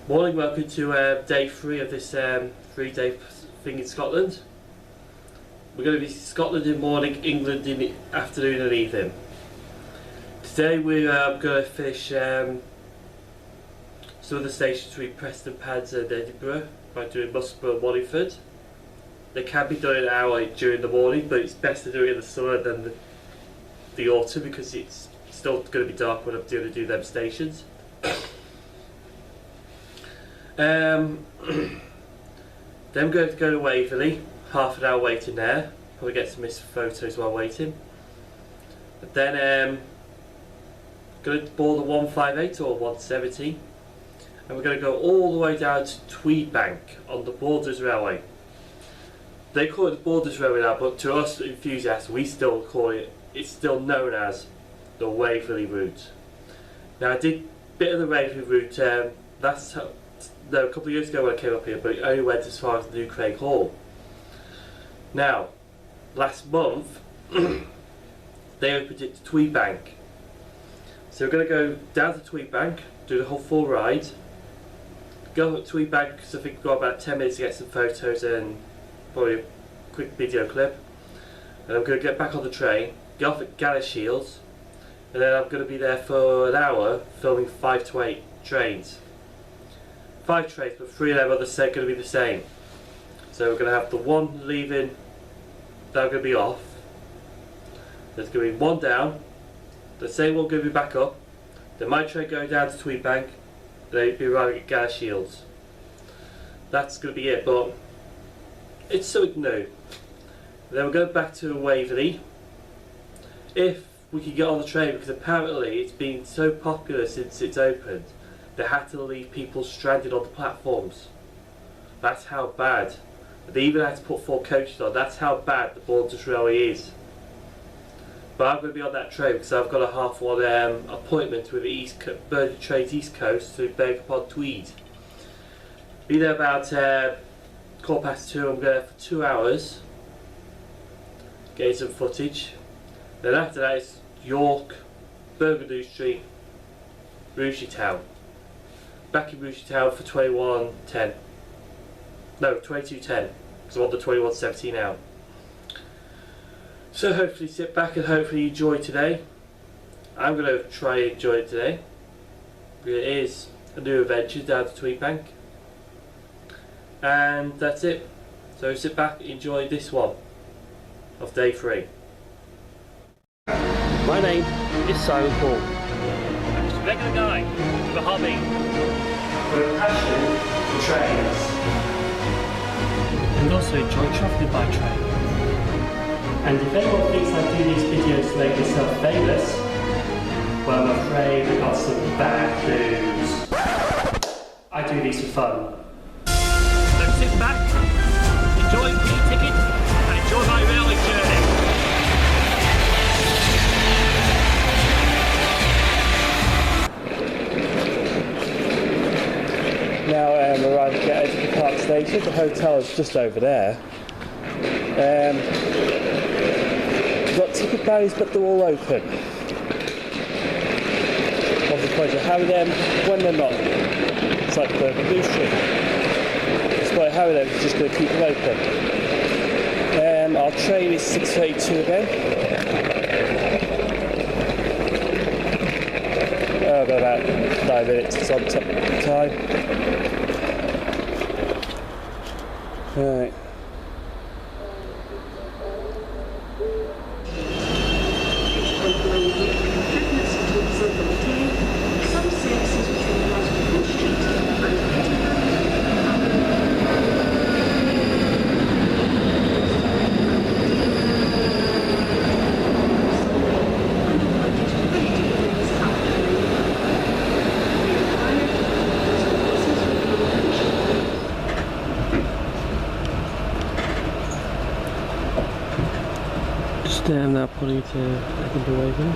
Morning, welcome to day 3 of this 3-day thing in Scotland. We're going to be Scotland in morning, England in the afternoon and evening. Today we're going to finish some of the stations between Preston Pads and Edinburgh by doing Musselburgh and Wallyford. They can be done in an hour during the morning, but it's best to do it in the summer than the autumn because it's still going to be dark when I'm going to do them stations. Then we're going to go to Waverley, half an hour waiting there, probably get some missed photos while waiting. But then going to board the 158 or 170, and we're going to go all the way down to Tweedbank on the Borders Railway. They call it the Borders Railway now, but to us enthusiasts we still call it, it's still known as the Waverley Route. Now I did a bit of the Waverley Route a couple of years ago when I came up here, but it only went as far as the New Craig Hall. Now, last month, they opened it to Tweedbank. So we're going to go down to Tweedbank, do the whole full ride, go up to Tweedbank because I think we've got about 10 minutes to get some photos and probably a quick video clip. And I'm going to get back on the train, get off at Galashiels, and then I'm going to be there for an hour filming 5 to 8 trains. 5 trains, but 3 of them are going to be the same. So we're going to have the one leaving, they're going to be off. There's going to be one down, the same one going to be back up. Then my train going down to Tweedbank, they'll be arriving at Galashiels. That's going to be it, but it's something new. Then we're going back to Waverley, if we can get on the train, because apparently it's been so popular since it's opened. They had to leave people stranded on the platforms. That's how bad. They even had to put 4 coaches on. That's how bad the Borders Railway is. But I'm going to be on that train because I've got a half-1 appointment with the Birmingham Trains East Coast to Berwick-Upon-Tweed. Be there about 2:15. I'm there for 2 hours, getting some footage. Then after that it's York, Birmingham New Street, Rugeley Town. Back in Rugeley Town for 21:10. No, 22:10, because I'm on the 21:17 now. So hopefully sit back and hopefully enjoy today. I'm going to try and enjoy it today. It is a new adventure down to Tweedbank. And that's it. So sit back and enjoy this one of day 3. My name is Simon Paul. I'm just a regular guy with a hobby. With a passion for trains. And also enjoy travelling by train. And if anyone thinks I do these videos to make myself famous, well I'm afraid I've got some bad news. I do these for fun. So sit back, enjoy the ticket, and enjoy my railway journey. Now I'm arrived at Edinburgh Park Station. The hotel is just over there. We've got ticket barriers, but they're all open. What's the point of having them when they're not? It's like Birmingham New Street. Despite having them, it's just going to keep them open. Our train is 6:32 again. I've got about 9 minutes, it's on time. Right. I'm now pulling to Edinburgh Waverley.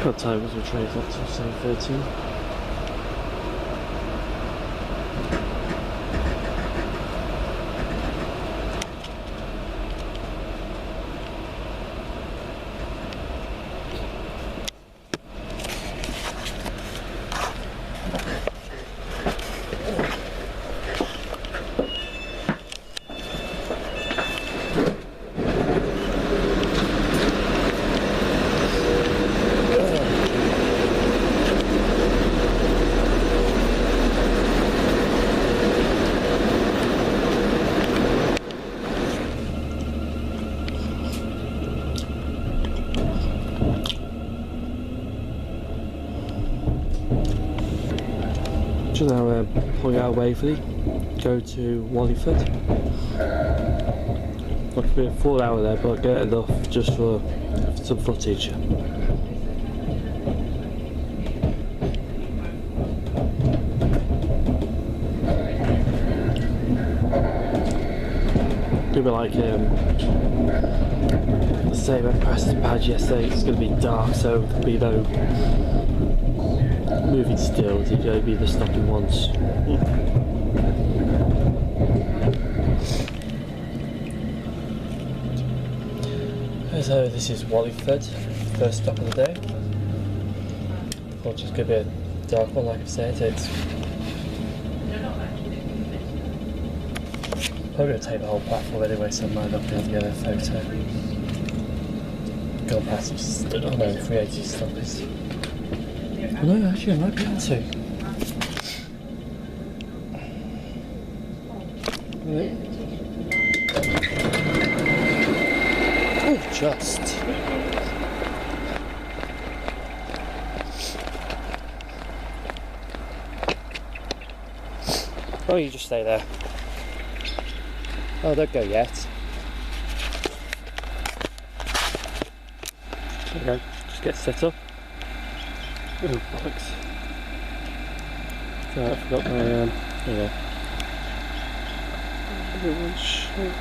Got time as we trade up to say 13. pulling out of Waverley, go to Wallyford. Not to be a full hour there, but get enough just for some footage. Gonna be like the same I pressed the pad yesterday. It's gonna be dark, so there'll be no moving stills. It'll only be the stopping ones. So this is Wallyford, first stop of the day. Which is going to be a dark one, like I've said. It's probably going to take the whole platform anyway, so I might not be able to get a photo. Gone past, oh no, 380 stoppers. Oh no, actually I might be able to. Just. Oh, you just stay there. Oh, don't go yet. There we go. Just get set up. Oh, bollocks. Sorry, I forgot my, there we go. Everyone's shit.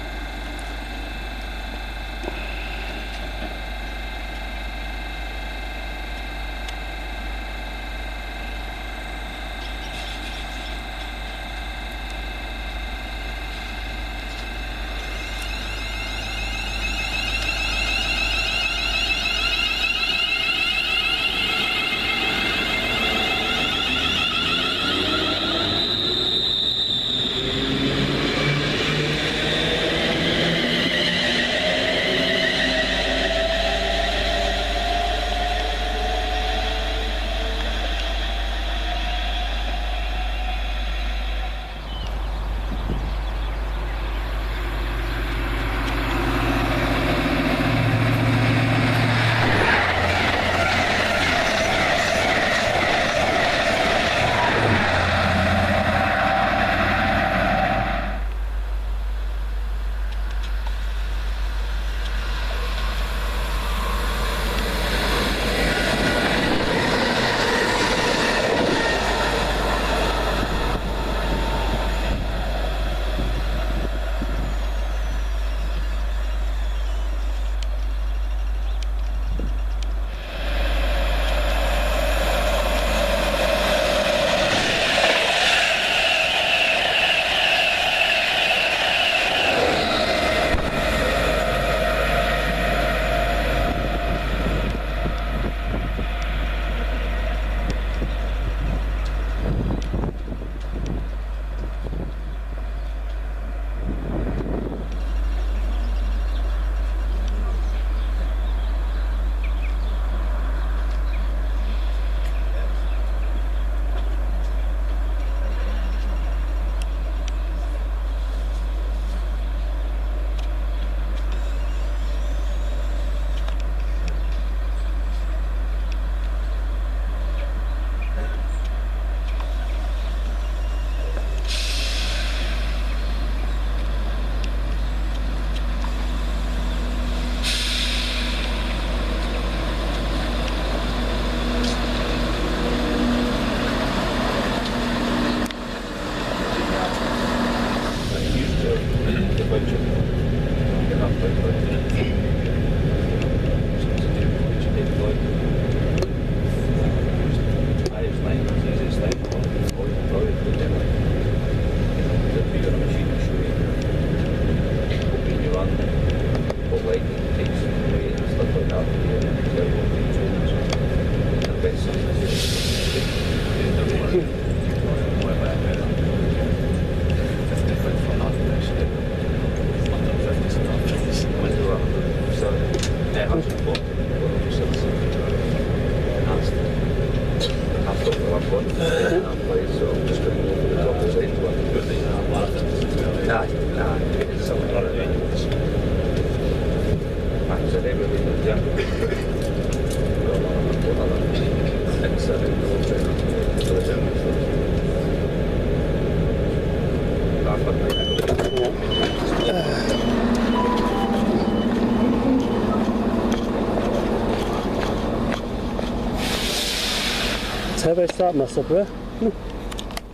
Where do I start, Mussleburgh?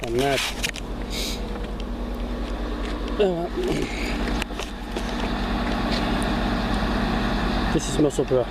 I'm mad. This is Musselburgh.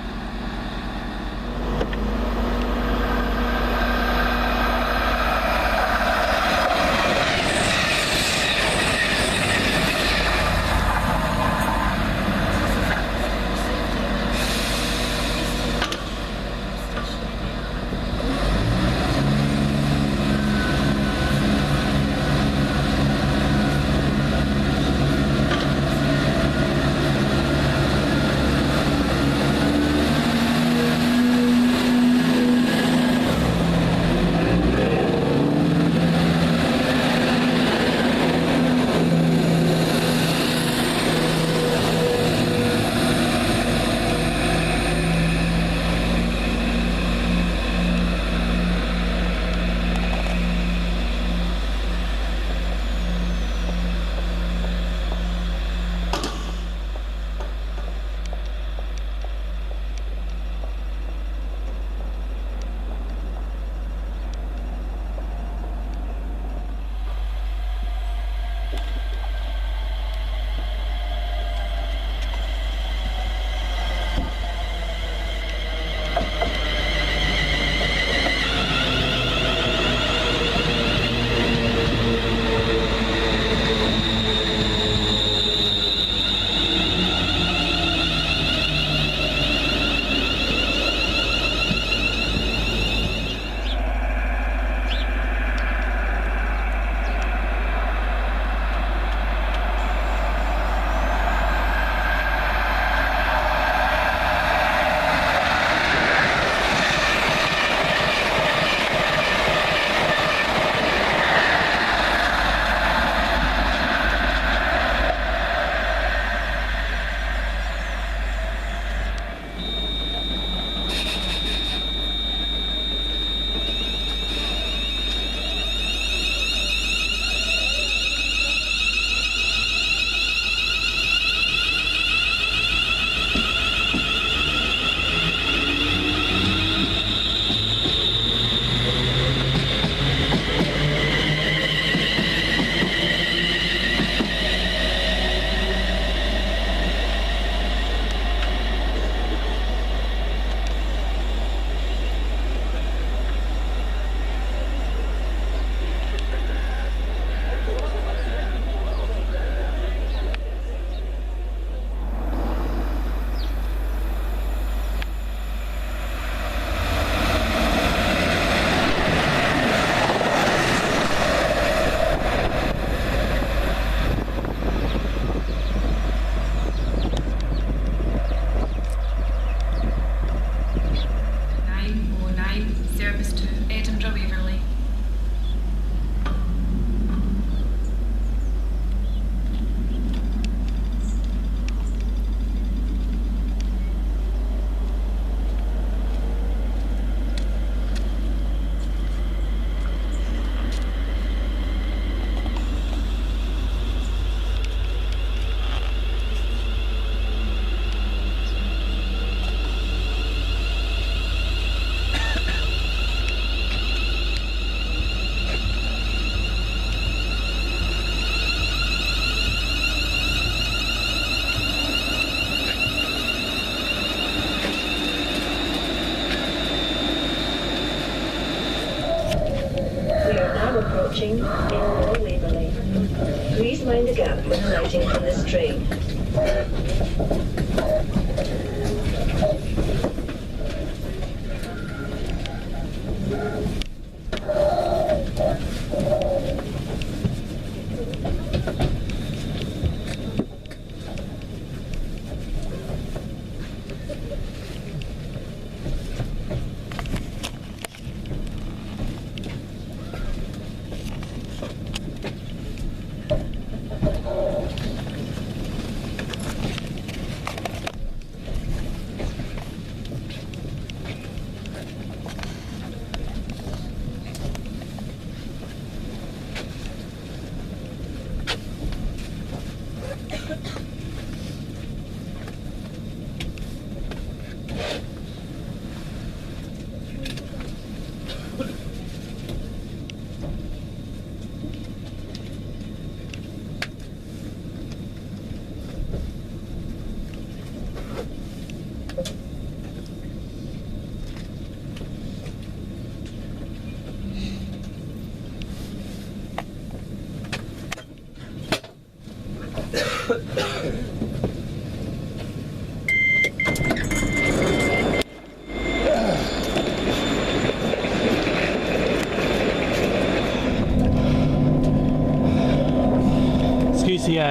approaching Edinburgh Waverley. Please mind the gap when alighting from this train.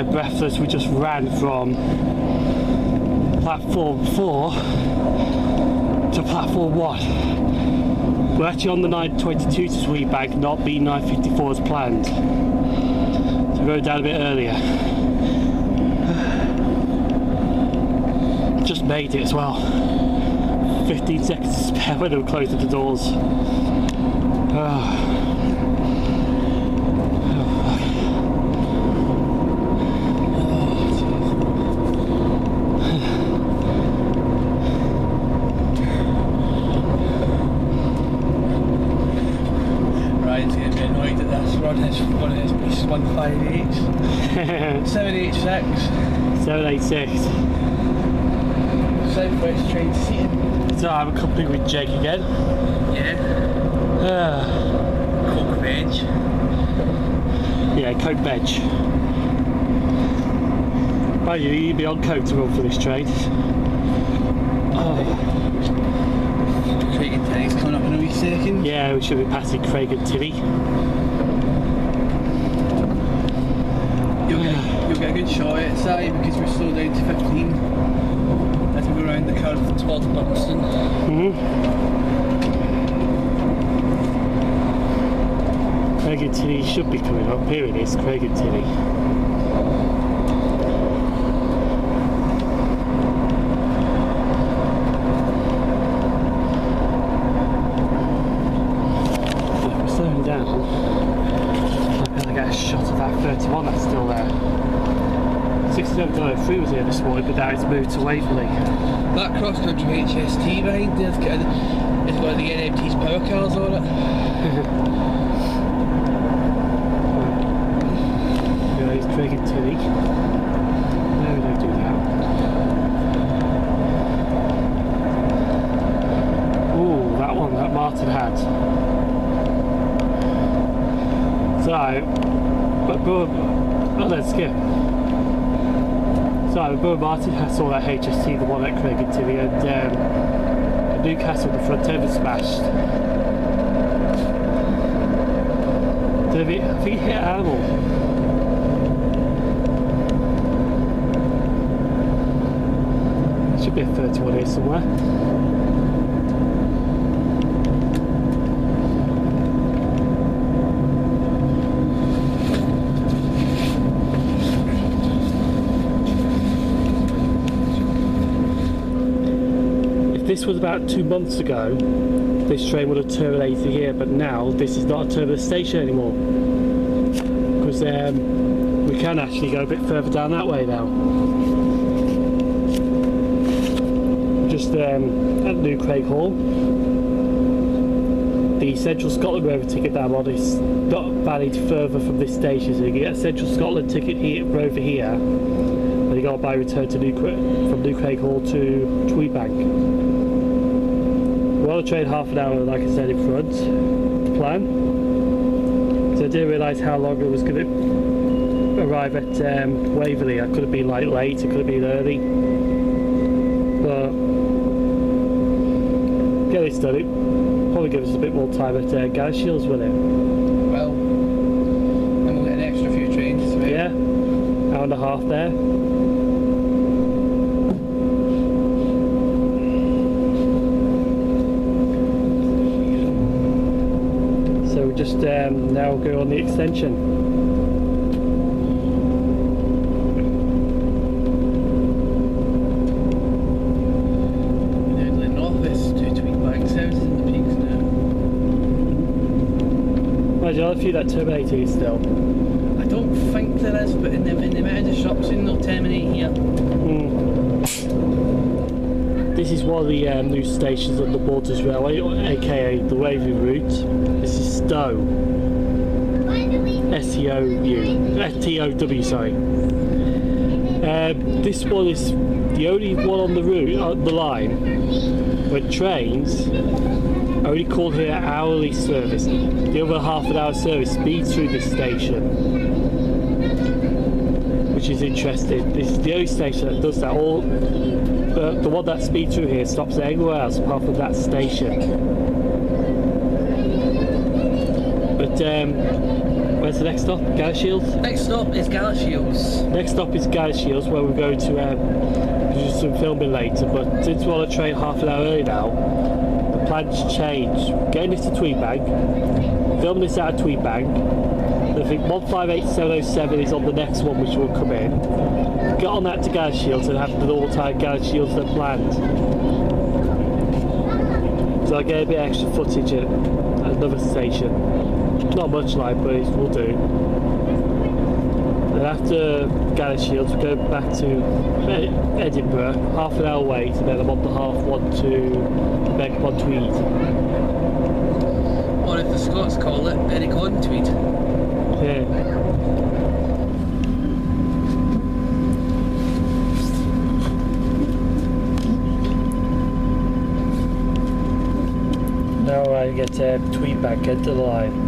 breathless. We just ran from platform 4 to platform 1. We're actually on the 922 to Tweedbank, not B954 as planned. So we're going down a bit earlier. Just made it as well. 15 seconds to spare when they were closing the doors. Ryan's going to be annoyed at this run. It's one of his pieces 158. 786. 786. Southwest train seating. So I'm accompanied with Jake again. Yeah. Coke veg. Yeah, Coke veg. Mind you, you'd be on Coke to run for this train. Craig and Tilly's coming up in a wee second. Yeah, we should be passing Craig and Tilly. You'll get a good shot at Sally because we're slow down to 15 as we go around the curve towards Buxton. Craig and Tilly should be coming up. Here it is, Craig and Tilly. We're slowing down. I'm going to get a shot of that 31 that's still there. 6703 was here this morning, but now it's moved to Waverley. That CrossCountry HST behind there's got the NMT's power cars on it. Yeah, he's Craig and Tilly. No, we don't do that. Ooh, that one that Martin had. So, let's skip. So, Borough Martin saw that HST, the one at Craig and Tilly, and Newcastle, the front end was smashed. I think he hit Animal. Should be a 31 here somewhere. This was about 2 months ago, this train would have terminated here, but now this is not a terminus station anymore, because we can actually go a bit further down that way now. Just at New Craig Hall. The Central Scotland Rover ticket that I'm on is not valid further from this station, so you can get a Central Scotland ticket here, Rover here, and you got to buy return to from New Craig Hall to Tweedbank. We're on the train half an hour, like I said, in front, the plan. So I didn't realise how long it was going to arrive at Waverley. I could have been like late, it could have been early. But get this done, it probably give us a bit more time at Galashiels, will it? Well, then we'll get an extra few trains. Yeah, hour and a half there. Just now go on the extension. We're down to the north-west to Tweedbank, south in the peaks now. Mind you, I'll few that terminating still. I don't think there is, but in the amount of disruption they'll terminate here. This is one of the new stations on the Borders Railway, aka the Waverley Route. This is Stow. S-T-O-W, sorry. This one is the only one on the route, on the line, where trains only call here hourly service. The other half an hour service speeds through this station, which is interesting. This is the only station that does that. The one that speeds through here stops anywhere else apart from that station. But when Where's the next stop? Galashiels? Next stop is Galashiels. Next stop is Galashiels, where we're going to do some filming later, but since we're on a train half an hour early now, the plan's changed. Getting this to Tweedbank, filming this out of Tweedbank, I think 158707 is on the next one which will come in. Get on that to Galashiels and have the normal time Galashiels than planned. So I get a bit extra footage at another station. Not much like, but it will do. And after Galashiels, we go back to Edinburgh, half an hour wait, and then I'm on the half one to Berwick-Upon-Tweed. Or if the Scots call it, Berwick-On-Tweed. Yeah. Now I get Tweedbank into the line.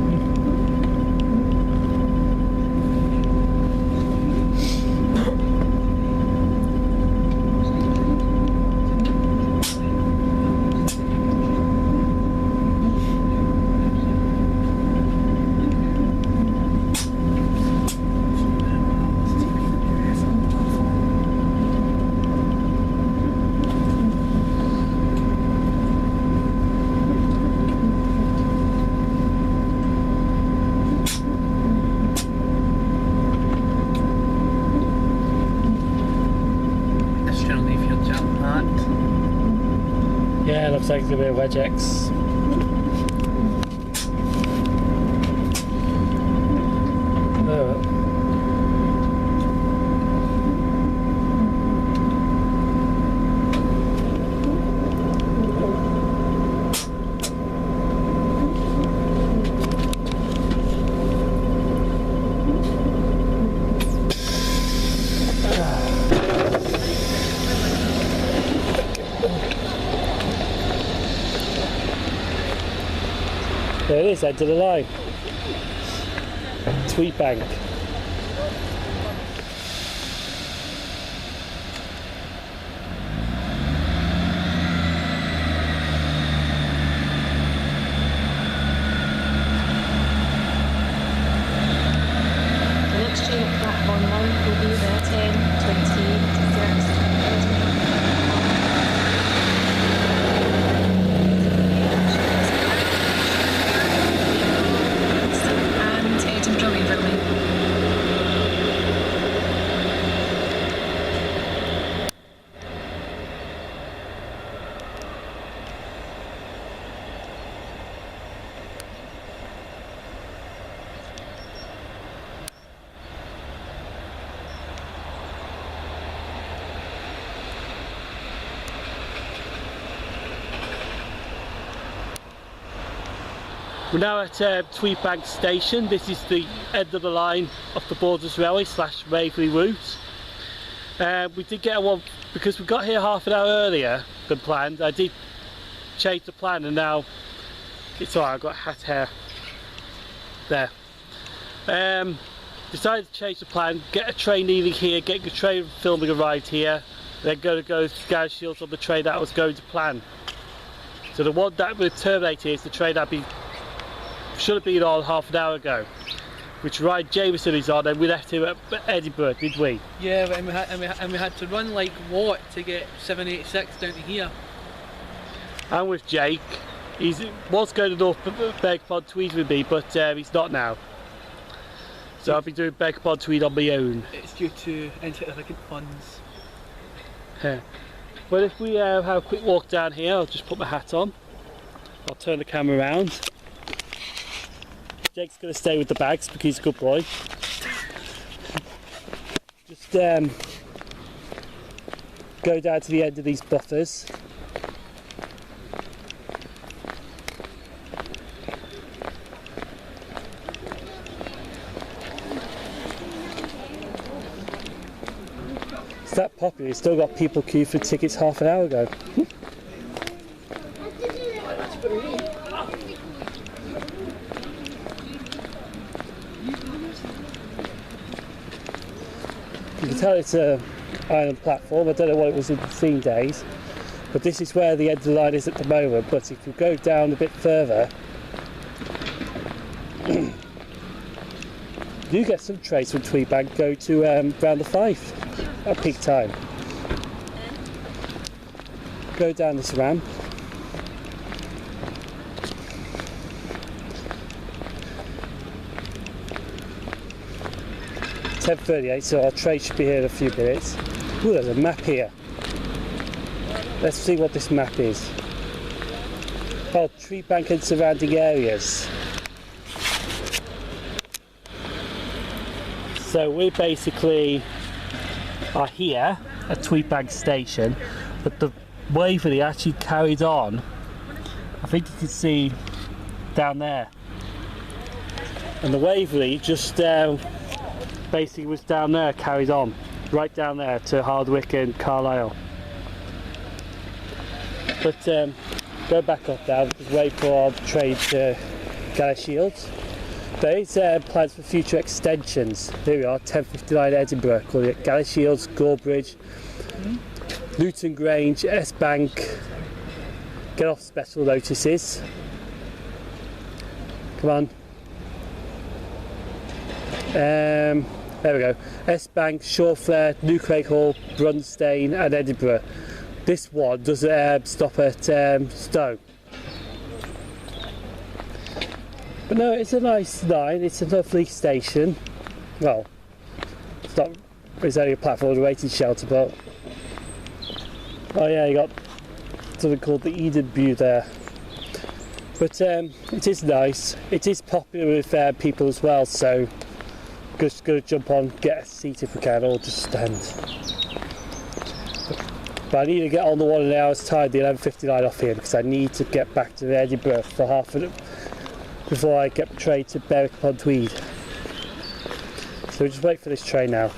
Yeah, looks like it's going to be a Wedge X. There it is, end of the line. Tweedbank. The next train at platform 1 will be there 10:26. And Edinburgh Waverley. We're now at Tweedbank station. This is the end of the line of the Borders Railway / Waverley Route. We did get one because we got here half an hour earlier than planned. I did change the plan and now it's alright, I've got hat hair there. Decided to change the plan, get a train leaving here, get the train filming arrived here, then go to Galashiels on the train that I was going to plan. So the one that will terminate here is the train that should have been on half an hour ago, which Ryan Jameson is on, and we left him at Edinburgh, did we? Yeah, and we had to run like what to get 786 down to here. And with Jake, he was going to North Berwick-Upon-Tweed with me, but he's not now. So I'll be doing Berwick-Upon-Tweed on my own. It's due to insignificant funds. Well, if we have a quick walk down here, I'll just put my hat on. I'll turn the camera around. Jake's going to stay with the bags because he's a good boy. Just go down to the end of these buffers. It's that popular, it's still got people queued for tickets half an hour ago. You can tell it's an island platform. I don't know what it was in between days, but this is where the end of the line is at the moment. But if you go down a bit further, do get some trains from Tweedbank go to round the 5 at peak time. Go down this ramp. .38, so our train should be here in a few minutes. Ooh, there's a map here. Let's see what this map is. Oh, Tweedbank and surrounding areas. So we basically are here at Tweedbank station, but the Waverley actually carried on. I think you can see down there. And the Waverley just basically was down there, carried on, right down there to Hardwick and Carlisle. But go back up now, just wait for our train to Galashiels. There is plans for future extensions. Here we are, 10:59 Edinburgh, calling it Galashiels, Gorebridge, Luton Grange, S-Bank. Get off special notices. Come on. There we go. S-Bank, Shawflare, New Craig Hall, Brunstain and Edinburgh. This one doesn't stop at Stowe. But no, it's a nice line, it's a lovely station. Well, it's only a platform and a waiting shelter, but... Oh yeah, you got something called the EMU there. But it is nice, it is popular with people as well, so just gonna jump on, get a seat if we can, or just stand. But I need to get on the one in an hour's time, the 11:59 off here, because I need to get back to Edinburgh for half an hour before I get the train to Berwick-Upon-Tweed. So we'll just wait for this train now.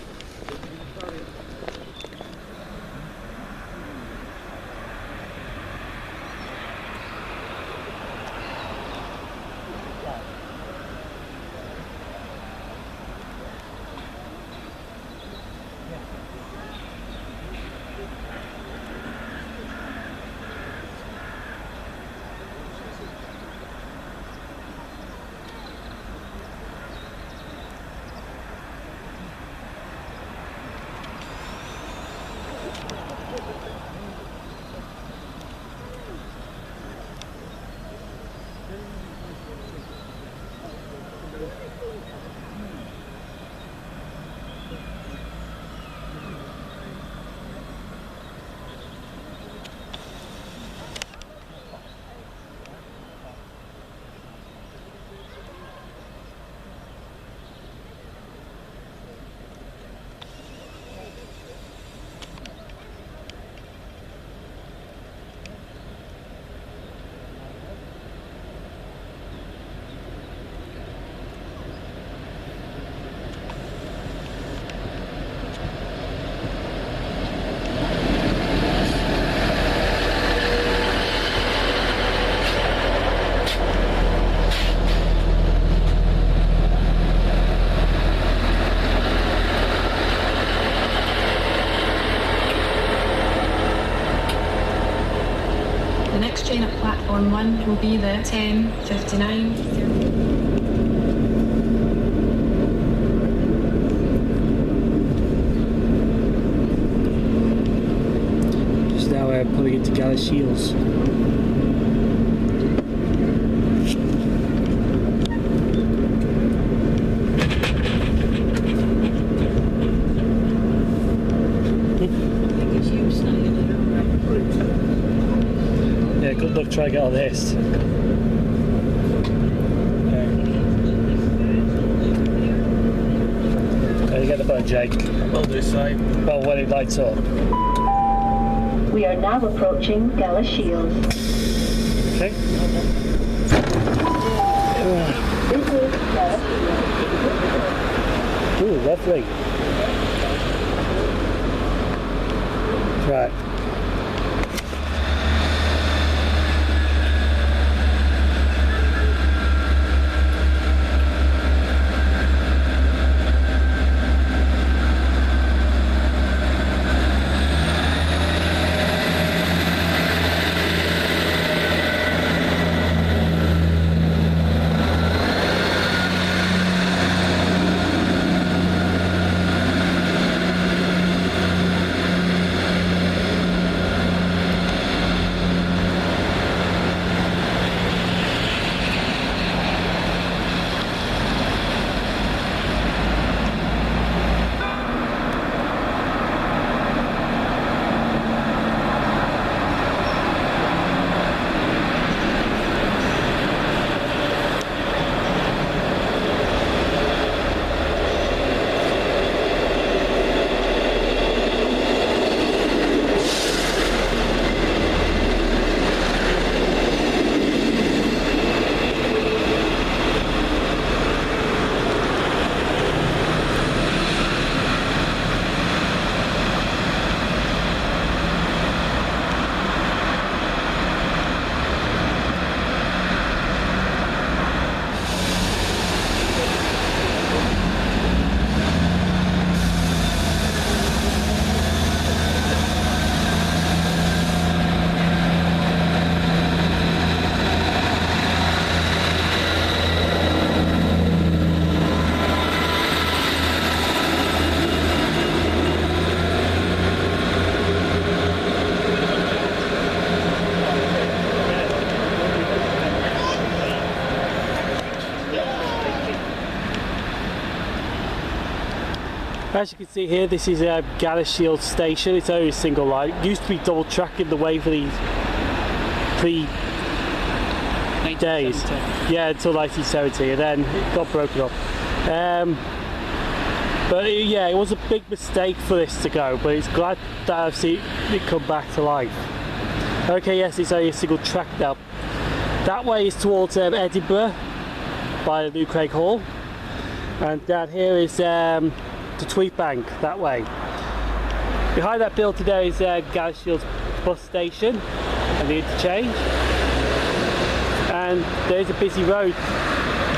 Train at platform 1 will be the 10:59. Just now pulling into Galashiels. Yeah, good luck trying to get on this. You get the phone, Jake. Will do, same. Well, when it lights up. We are now approaching Galashiels. Okay. This is Galashiels. Ooh, lovely. Right. As you can see here, this is Galashiels station. It's only a single line. It used to be double track in the Waverley days. Yeah, until 1970, and then it got broken up. But yeah, it was a big mistake for this to go, but it's glad that I've seen it come back to life. Okay, yes, it's only a single track now. That way is towards Edinburgh by the New Craig Hall, and down here is to Tweedbank that way. Behind that building there is Galashiels bus station and the interchange, and there's a busy road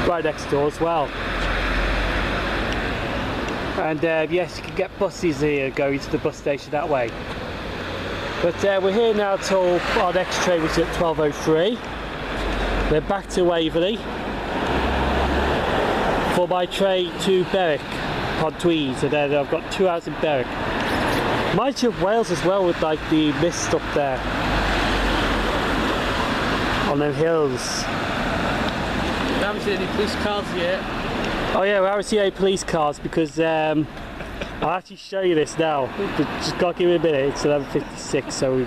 right next door as well. And yes, you can get buses here going to the bus station that way. But we're here now till our next train, which is at 12:03. Then back to Waverley for my train to Berwick-Upon-Tweed, and then I've got 2 hours in Berwick. Reminds you of Wales as well, with like the mist up there on them hills. I haven't seen any police cars yet. Oh yeah, we haven't seen any police cars because I'll actually show you this now. Just gotta give me a minute. It's 11:56, so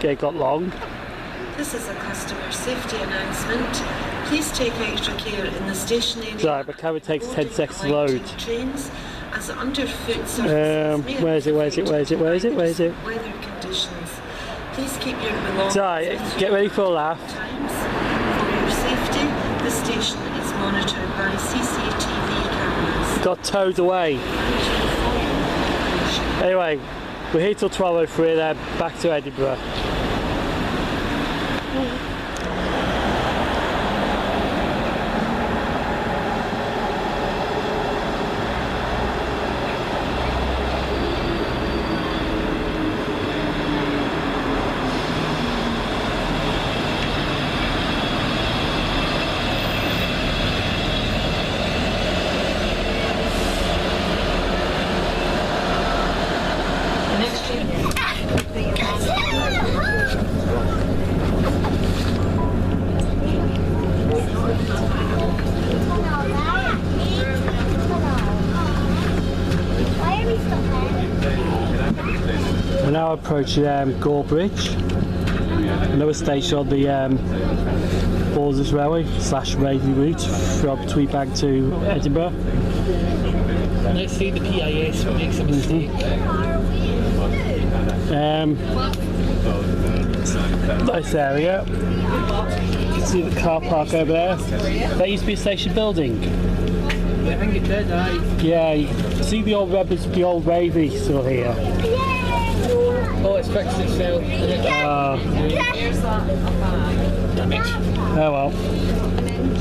it got long. This is a customer safety announcement. Please take extra care in the station area. Sorry, but camera takes 10 seconds to load. Trains, as underfoot surfaces may where is it? weather conditions. Please keep your belongings. Sorry, get ready for a laugh. Times. For your safety, the station is monitored by CCTV cameras. Got towed away. Anyway, we're here till 12:03, then back to Edinburgh. We're now approaching Gorebridge, another station on the Borders Railway / Waverley Route from Tweedbank to Edinburgh. Let's see the PIS makes a mistake. Nice area. You can see the car park over there. That used to be a station building. I think it did, aye. Yeah, you can see the old rebels, the old Waverley still here. Oh, it's fixed itself. Oh well.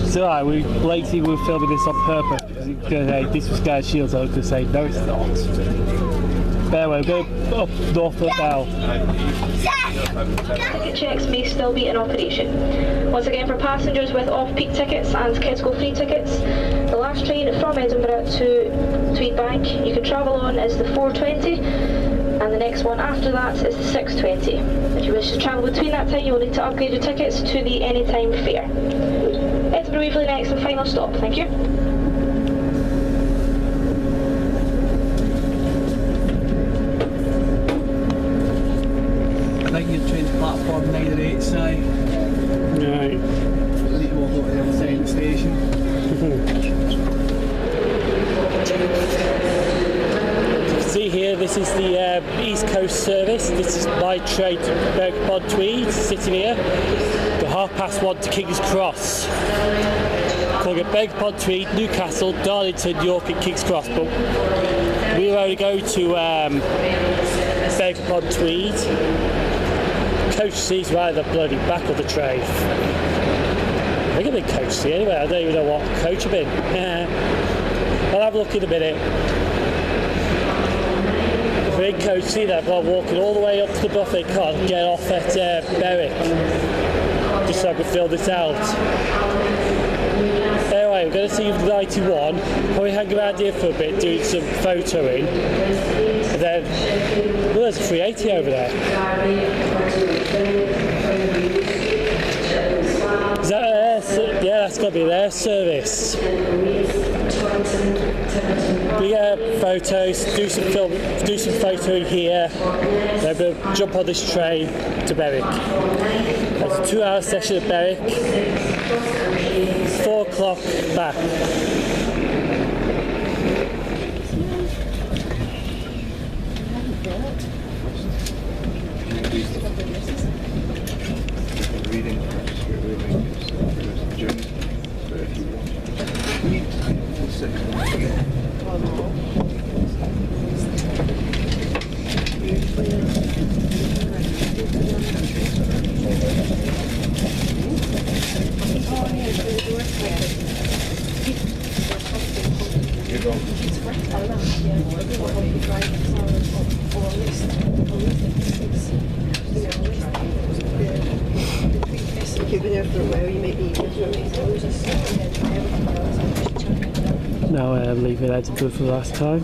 So we lately were filming this on purpose because this was Galashiels. I was going to say no, it's not. But anyway, we're going up Norfolk now. Ticket checks may still be in operation. Once again, for passengers with off-peak tickets and Kids Go Free tickets, the last train from Edinburgh to Tweedbank you can travel on is the 4:20, and the next one after that is the 6:20. If you wish to travel between that time, you will need to upgrade your tickets to the anytime fare. Edinburgh Waverley next and final stop. Thank you. I think your train's platform 9 or 8, so Right. we'll go to the other side of the station. See here, this is the East Coast service. This is my train to Berwick-Upon-Tweed, sitting here. The 1:30 to King's Cross. Calling it Berwick-Upon-Tweed, Newcastle, Darlington, York and King's Cross. But we will only go to Berwick-Upon-Tweed. Coach C's right at the bloody back of the train. I think I'm in Coach C anyway, I don't even know what coach I'm in. I'll have a look in a minute. If we're in Coach C then, I'm walking all the way up to the buffet car and get off at Berwick, just so I can fill this out. Anyway, we're going to see 91, probably hang around here for a bit doing some photoing, and then, well, there's a 380 over there. Is that yeah, that's got to be their service. We get photos, do some photoing here, then we'll jump on this train to Berwick. It's a 2-hour session at Berwick, 4 o'clock back. Now leaving Edinburgh for the last time.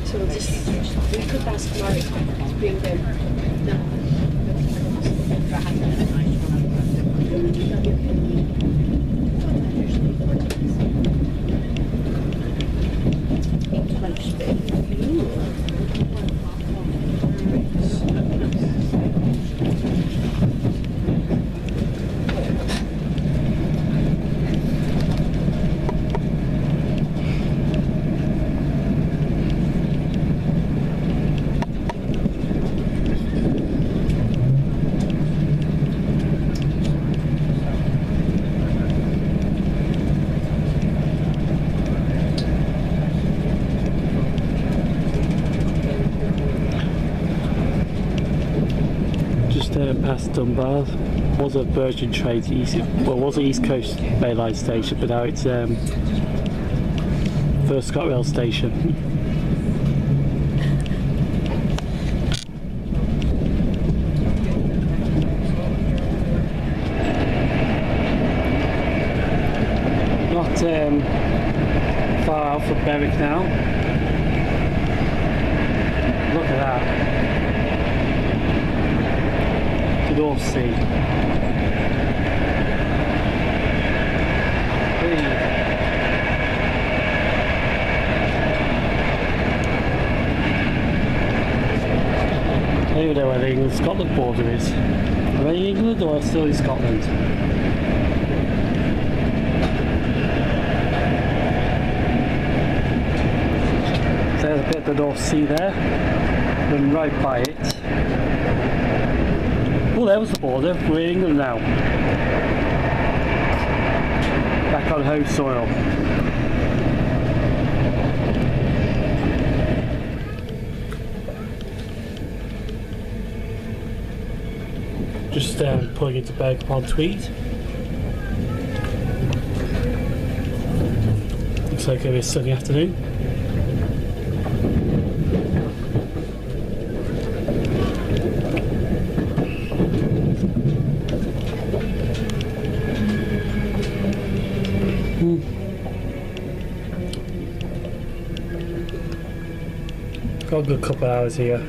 So we'll just, we could ask Murray to bring them. Past Dunbar was a Virgin train to was an East Coast Main Line station, but now it's first ScotRail station. Not far out from Berwick now. Look at that. North Sea. I don't even know where the England-Scotland border is. Are they in England or still in Scotland? So there's a bit of the North Sea there. Run right by it. Oh, there was the border. We're in England now. Back on home soil. Just pulling into Berwick-Upon-Tweed. Looks like it'll be a sunny afternoon. Got a good couple of hours here.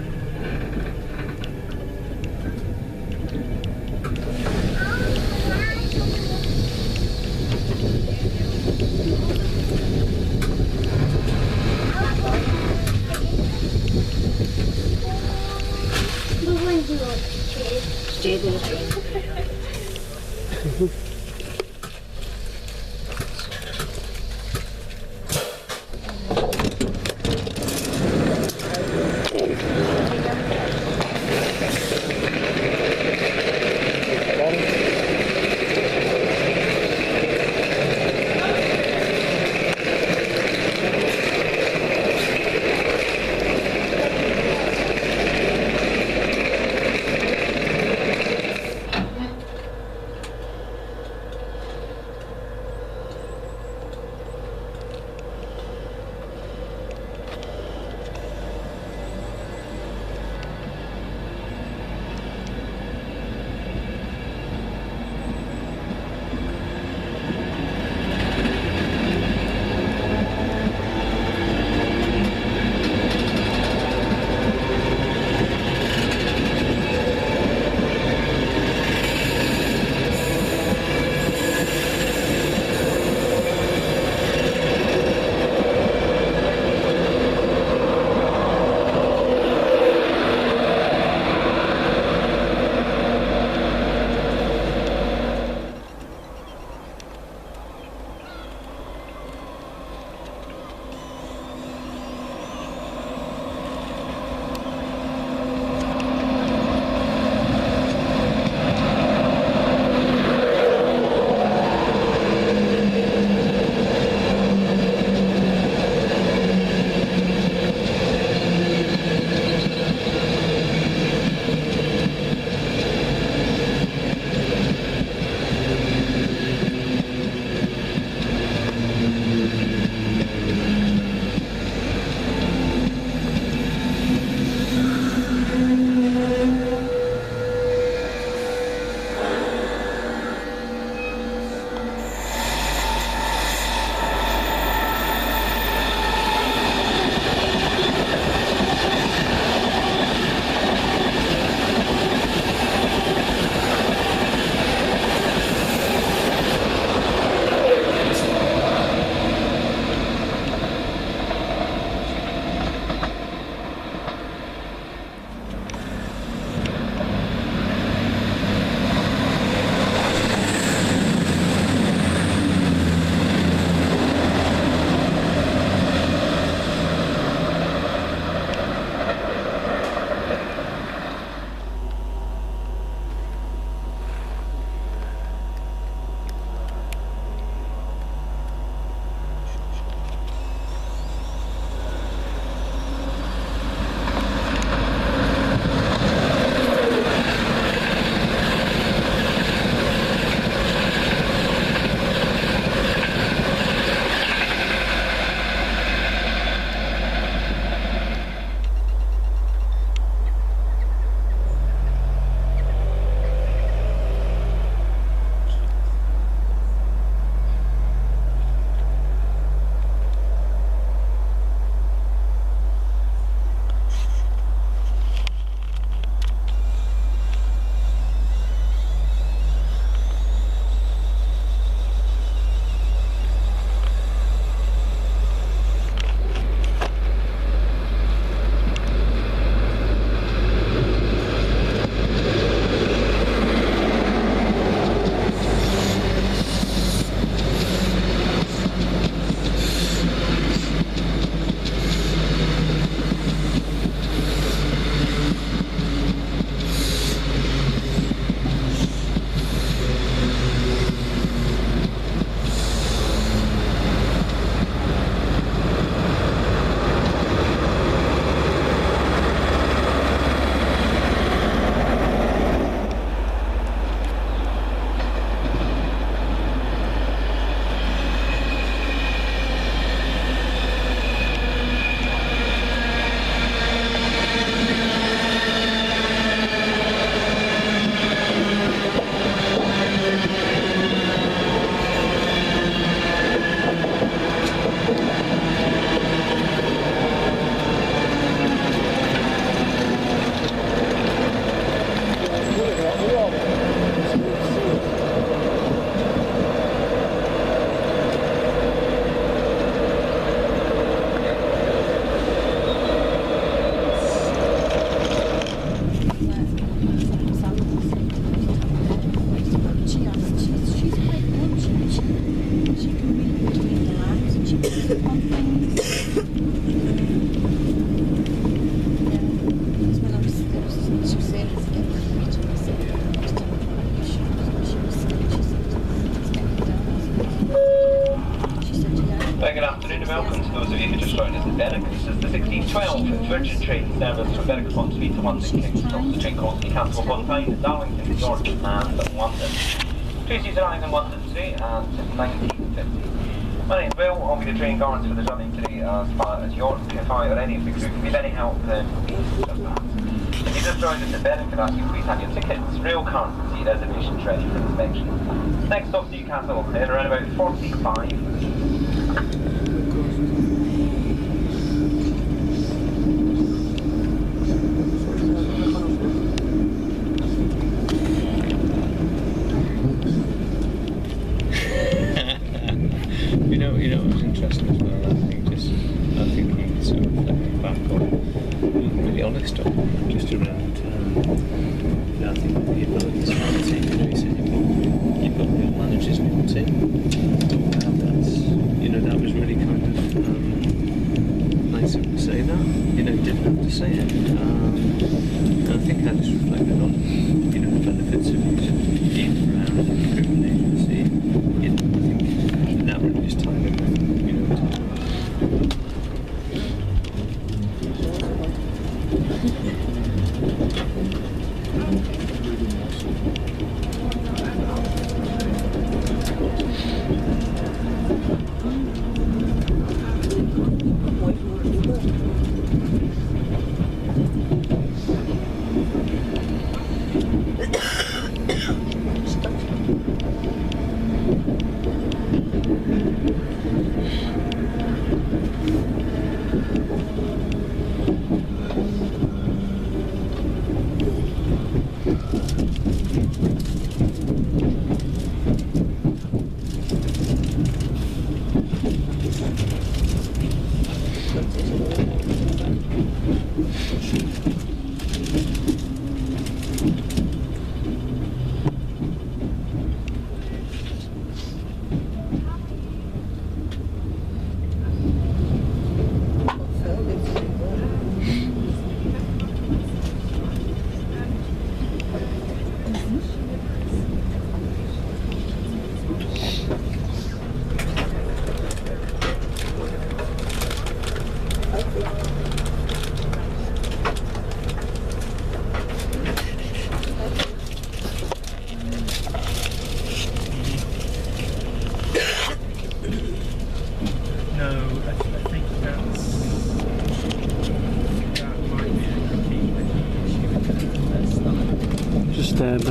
12, Virgin Train service from Berwick-Upon-Tweed to London, King's Cross. The train calls Newcastle upon Tyne, Darlington, York and London. Tracy's arriving in London today at 19:50. My name's Will, I'll be the train guard for the journey today as far as York. If I or any of the crew can give any help, then please just ask. If you just joined us at Berwick, I'd ask you please have your tickets, rail cards and seat reservations ready for inspection. Next stop Newcastle in around about 45. You know what was interesting as well, I think you can sort of reflect back on, being really honest on, just around, I think the abilities of the team, you've got real managers in your team, and that's, that was really kind of nice of him to say that, he didn't have to say it, and I think I just reflected on, the benefits of being around a recruitment agency, I think that really just time it,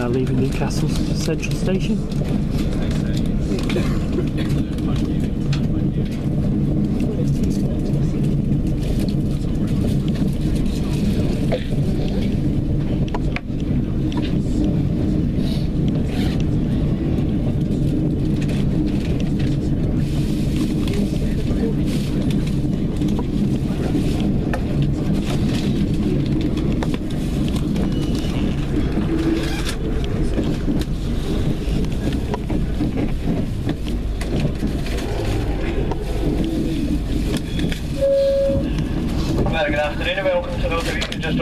leaving Newcastle Central Station.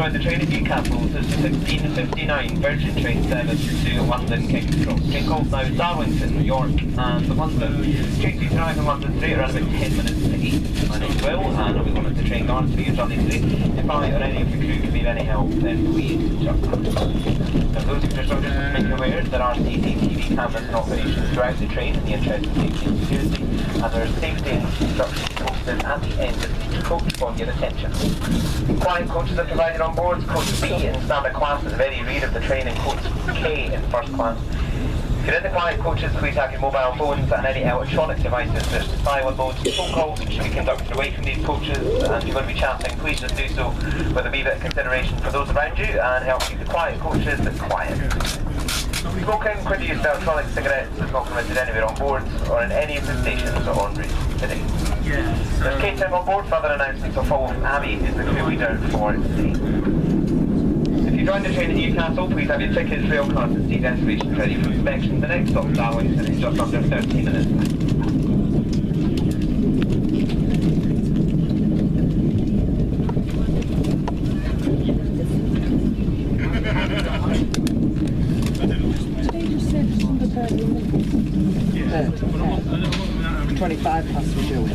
The train at Newcastle is the 16:59 Virgin Train service to London King's Cross. Train calls now Darlington, York and London. Tracy's arriving in London today around about 10 minutes to 8. My name's Will and I'll be one of the train guards for your journey today. If I or any of the crew can need any help, then please jump on. Now those who just joined us, make you aware there are CCTV cameras in operation throughout the train in the interest of safety and security, and there are safety instructions posted at the end of each coach for your attention. Quiet coaches are provided on board. Coach B in standard class is the very rear of the train, and coach K in first class. If you're in the quiet coaches, please have your mobile phones and any electronic devices. There's silent modes. Phone calls should be conducted away from these coaches, and if you're going to be chatting, please just do so with a wee bit of consideration for those around you and help keep the quiet coaches quiet. Smoking, quit use of electronic cigarettes is not permitted anywhere on board or in any of the stations on route today. There's catering on board. Further announcements will follow from Abby, who's the crew leader for today. If you join the train at Newcastle, please have your tickets, rail cards and seat reservations ready for inspection. The next stop, Darlington, is just under 30 minutes. Yeah. 25 past we're doing.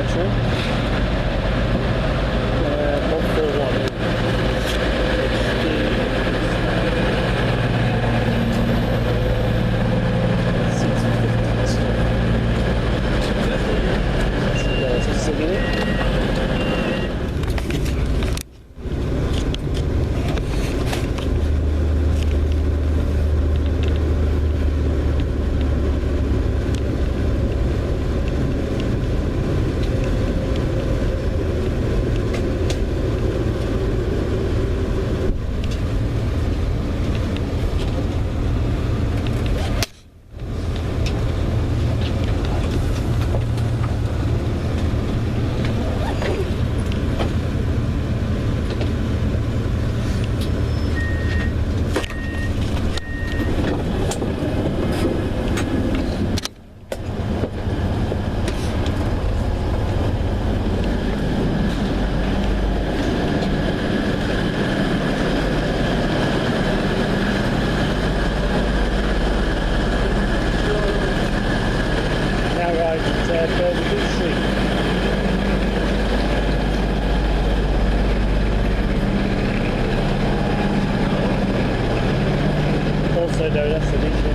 Metro. 141. Birmingham New Street. Also known as the Midland.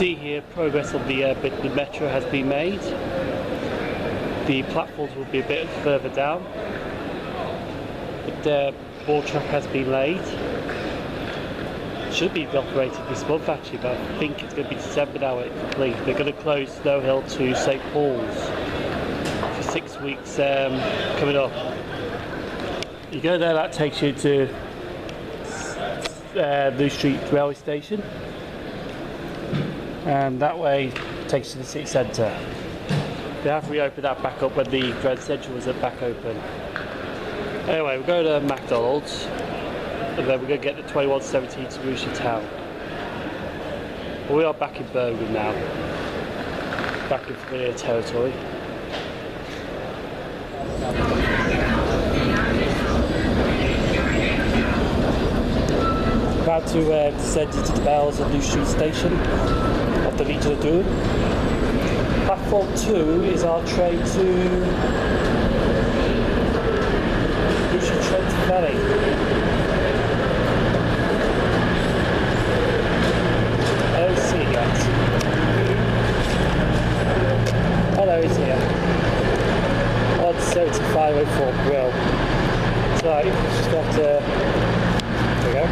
See here, progress on the bit of the metro has been made. The platforms will be a bit further down. The board track has been laid. Should be operated this month actually, but I think it's going to be December now when it's complete. They're going to close Snow Hill to St Paul's for 6 weeks coming up. You go there, that takes you to New Street railway station. And that way takes you to the city centre. They have reopened that back up when the Grand Central was back open. Anyway, we'll go to McDonald's and then we're going to get the 2117 to Rugeley Town. But we are back in Birmingham now, back in familiar territory. About to descend into the bells at New Street Station of the Legion of Doom. Platform 2 is our train to Trent Valley. I don't see it yet. Hello, it's here. On 7504 Brill. So, just got there we go.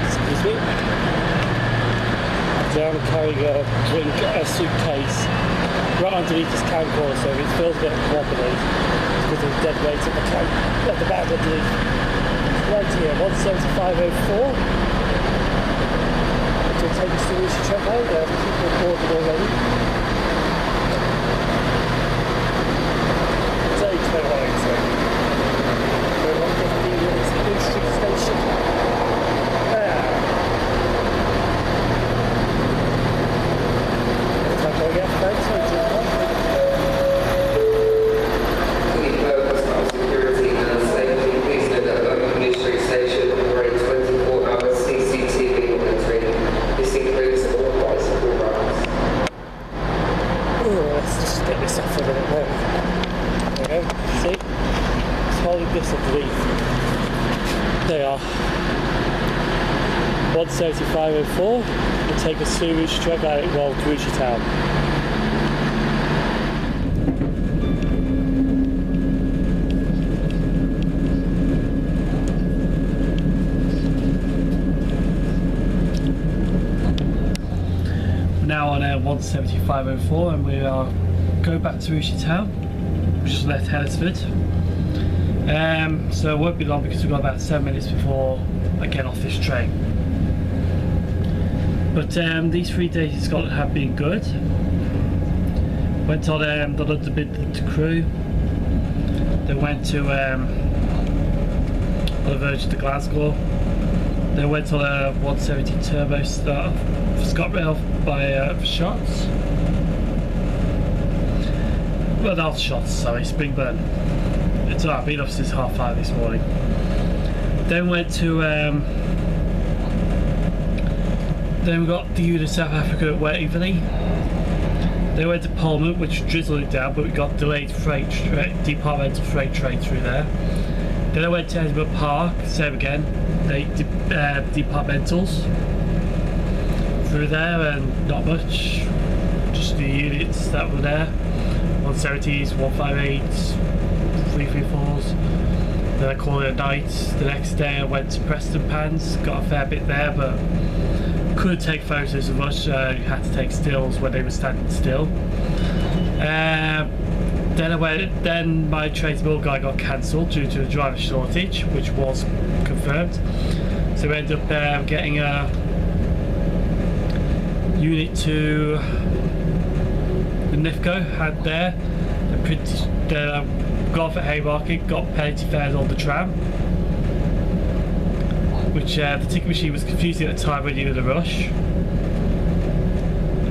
Excuse me. So I'm carrying a drink, a suitcase right underneath this can corner, so it feels a bit wobbly because of the dead weight of the can at the back underneath. Right here, 175.04. Which will take us to Rugeley Town now. There are people boarded already. Take no way, so we're on 15 minutes at New Street Station. There. Time to get folks, security and safety, please note that Birmingham New Street Station operates 24-hour CCTV monitoring. This includes all bicycle rides. Let's just get this off a minute more. There we go, see? It's holding this underneath. They are 175.04 will take us to Rugeley Town, well, to Rugeley Town. Now on 175.04 and we are going back to Rugeley Town. We just left Helensford. So it won't be long because we've got about 7 minutes before I get off this train. But these 3 days in Scotland have been good. Went on the London Midland crew. Then went to on the verge to Glasgow. Then went on a 170 turbo start for ScotRail by Shots. Well, not Shots, sorry, Springburn. It's alright, I've been up since 5:30 this morning. Then went to then we got the unit South Africa at Waverley. Then went to Pullman, which drizzled it down, but we got delayed departmental freight train through there. Then I went to Edinburgh Park, same again, departmentals through there, and not much, just the units that were there, 170s, 158s, 334s. Then I called it a night. The next day I went to Preston Pans, got a fair bit there, but couldn't take photos of much, you had to take stills when they were standing still. Then my train to Mill guy got cancelled due to a driver shortage, which was confirmed. So we ended up getting a unit to the NIFCO had there. Got off at Haymarket, got penalty fares on the tram, which the ticket machine was confusing at the time when you were in a rush.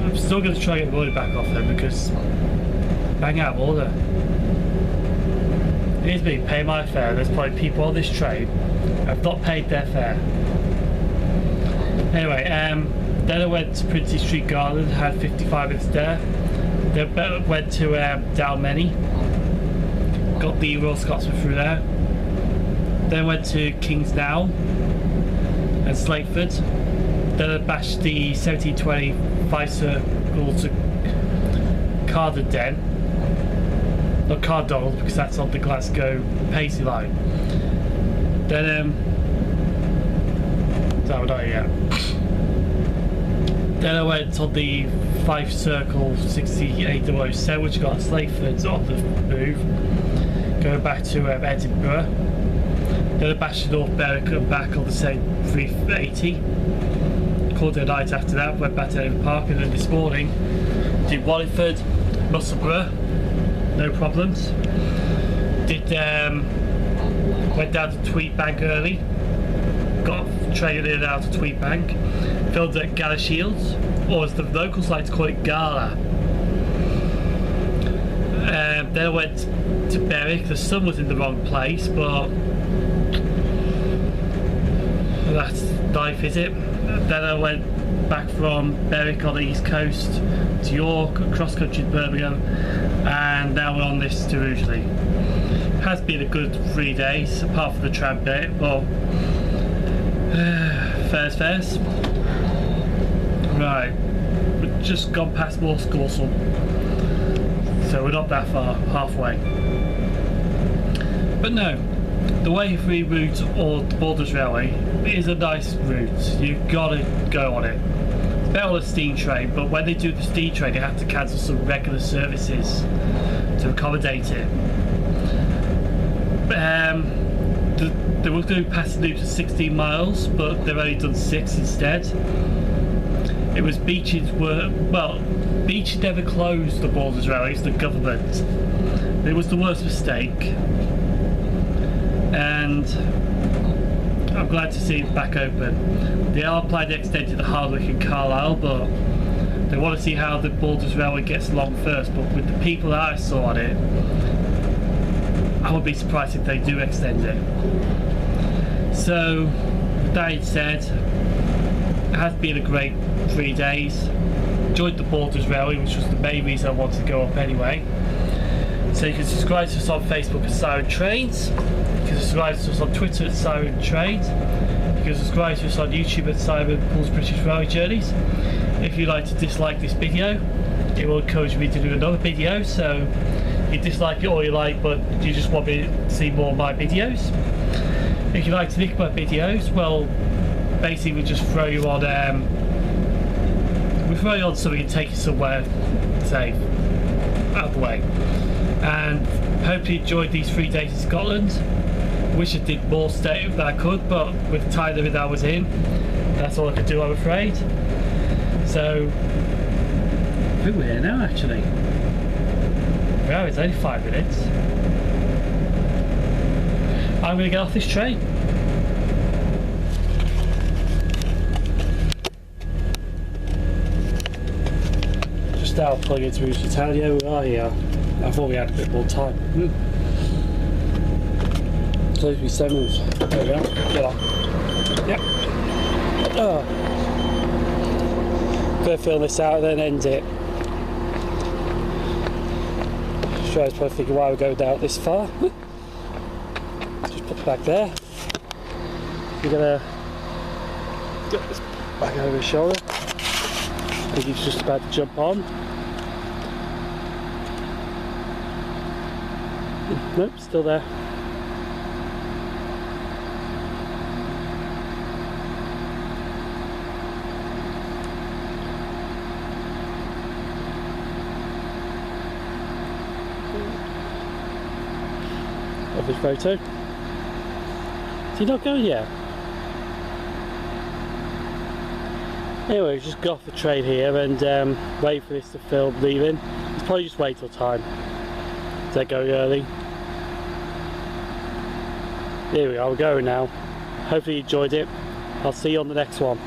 I'm still going to try and get the money back off them because bang out of order. Here's me paying my fare. There's probably people on this train who have not paid their fare. Anyway, then I went to Princes Street Garden, had 55 minutes there. Then went to Dalmeny, got the Royal Scotsman through there. Then went to Kingsdown and Slateford. Then I bashed the 1725 circle to Cardenden. Not Cardonald because that's on the Glasgow Paisley line. Then not yet. Then I went on the 5 circle 6807, which got Slateford on the move, going back to Edinburgh. Then I bashed North Berwick and back on the same 380. Called it a night after that, went back to Edinburgh Park, and then this morning did Wallyford, Musselburgh, no problems. Went down to Tweedbank early, got train in and out of Tweedbank, filmed at Galashiels, or as the locals like to call it, Gala. Then I went to Berwick. The sun was in the wrong place, but that's life, is it? Then I went back from Berwick on the east coast to York, cross-country Birmingham, and now we're on this to Rugeley. Has been a good 3 days, apart from the tram bit, but fares. Right, we've just gone past Morscorsel, so we're not that far, halfway. But no, the Waverley Route or the Borders Railway is a nice route. You've got to go on it. better on a steam train, but when they do the steam train they have to cancel some regular services to accommodate it. They were doing passenger loops of 16 miles, but they've only done 6 instead. It was Beach's work. Well, Beach never closed the Borders Railway, it's the government. It was the worst mistake, and I'm glad to see it back open. They are planning to extend to the Hardwick and Carlisle, but they want to see how the Borders Railway gets along first. But with the people that I saw on it, I would be surprised if they do extend it. So, that said, it has been a great 3 days. Enjoyed the Borders Railway, which was the main reason I wanted to go up anyway. So you can subscribe to us on Facebook at Siren Trains. You can subscribe to us on Twitter at Siren Trains. You can subscribe to us on YouTube at Simon Paul's British Railway Journeys. If you'd like to dislike this video, it will encourage me to do another video. So you dislike it all you like, but you just want me to see more of my videos. If you like to think about videos, well, basically we just throw you on something and take you somewhere safe, out of the way. And hopefully you enjoyed these 3 days in Scotland. Wish I did more stay than I could, but with the time limit I was in, that's all I could do, I'm afraid. So I think we're here now actually. Well, it's only 5 minutes. I'm going to get off this train. Just now pulling into Rugeley Town. Yeah, we are here. I thought we had a bit more time. Supposed to be 7 minutes. There we go. Yep. Oh. Gonna fill this out and then end it. Sure, I was probably thinking why we're going down this far. Just put it back there. We're gonna get this back over his shoulder. I think he's just about to jump on. Nope, still there. Of this photo. Is he not going yet? Anyway, just got off the train here and wait for this to film leaving. It's probably just wait till time. They're going early. Here we are, we're going now. Hopefully you enjoyed it. I'll see you on the next one.